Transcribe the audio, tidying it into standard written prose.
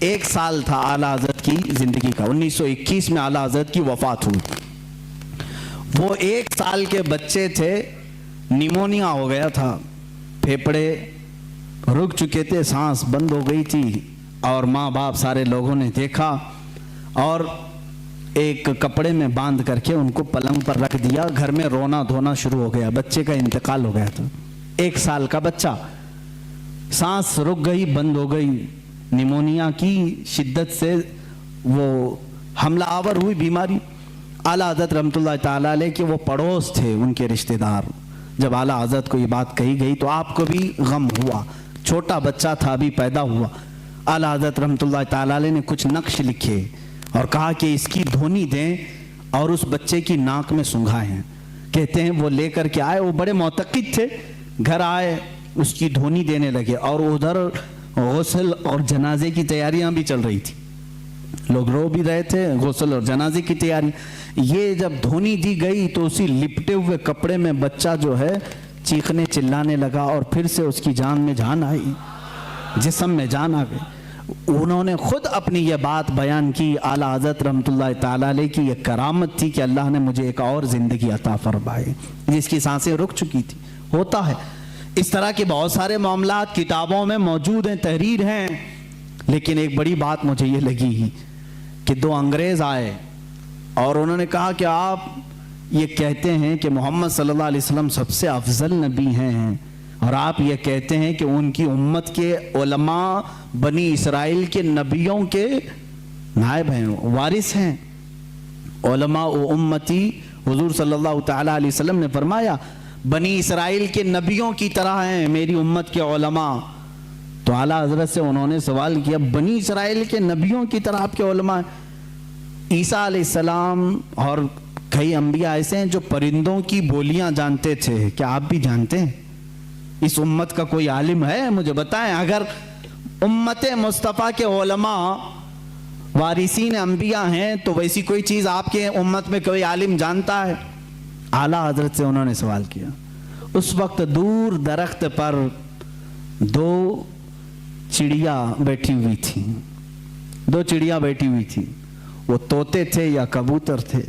1 سال تھا اعلیٰ حضرت کی زندگی کا. 1921 میں اعلیٰ حضرت کی وفات ہوئی. وہ 1 سال کے بچے تھے, نیمونیا ہو گیا تھا, پھیپھڑے رک چکے تھے, سانس بند ہو گئی تھی, اور ماں باپ سارے لوگوں نے دیکھا اور ایک کپڑے میں باندھ کر کے ان کو پلنگ پر رکھ دیا. گھر میں رونا دھونا شروع ہو گیا, بچے کا انتقال ہو گیا تھا. 1 سال کا بچہ, سانس رک گئی, بند ہو گئی, نیمونیا کی شدت سے وہ حملہ آور ہوئی بیماری. اعلیٰ حضرت رحمۃ اللہ تعالیٰ علیہ کے وہ پڑوس تھے, ان کے رشتہ دار. جب اعلیٰ حضرت کو یہ بات کہی گئی تو آپ کو بھی غم ہوا, چھوٹا بچہ تھا, ابھی پیدا ہوا. اعلیٰ حضرت رحمۃ اللہ تعالیٰ علیہ نے کچھ نقش لکھے اور کہا کہ اس کی دھونی دیں اور اس بچے کی ناک میں سنگھائیں. کہتے ہیں وہ لے کر کے آئے, وہ بڑے معتقد تھے, گھر آئے, اس کی دھونی دینے لگے, اور ادھر غسل اور جنازے کی تیاریاں بھی چل رہی تھی. لوگ رو بھی رہے تھے, غسل اور جنازے کی تیاری. یہ جب دھونی دی گئی تو اسی لپٹے ہوئے کپڑے میں بچہ جو ہے چیخنے چلانے لگا, اور پھر سے اس کی جان میں جان آئی, جسم میں جان آ گئی. انہوں نے خود اپنی یہ بات بیان کی. اعلیٰ حضرت رحمۃ اللہ تعالیٰ علیہ کی یہ کرامت تھی کہ اللہ نے مجھے ایک اور زندگی عطا فرمائی, جس کی سانسیں رک چکی تھی. ہوتا ہے اس طرح کے بہت سارے معاملات کتابوں میں موجود ہیں, تحریر ہیں. لیکن ایک بڑی بات مجھے یہ لگی کہ 2 انگریز آئے اور انہوں نے کہا کہ آپ یہ کہتے ہیں کہ محمد صلی اللہ علیہ وسلم سب سے افضل نبی ہیں, اور آپ یہ کہتے ہیں کہ ان کی امت کے علماء بنی اسرائیل کے نبیوں کے نائب ہیں, وارث ہیں. علماء و امتی, حضور صلی اللہ تعالیٰ علیہ وسلم نے فرمایا بنی اسرائیل کے نبیوں کی طرح ہیں میری امت کے علماء. تو اعلیٰ حضرت سے انہوں نے سوال کیا, بنی اسرائیل کے نبیوں کی طرح آپ کے علماء ہیں؟ عیسیٰ علیہ السلام اور کئی انبیاء ایسے ہیں جو پرندوں کی بولیاں جانتے تھے, کیا آپ بھی جانتے ہیں؟ اس امت کا کوئی عالم ہے؟ مجھے بتائیں. اگر امت مصطفیٰ کے علماء وارثین انبیاء ہیں تو ویسی کوئی چیز آپ کے امت میں کوئی عالم جانتا ہے؟ اعلیٰ حضرت سے انہوں نے سوال کیا. اس وقت دور درخت پر 2 چڑیا بیٹھی ہوئی تھی. 2 چڑیا بیٹھی ہوئی تھی. وہ طوطے تھے یا کبوتر تھے؟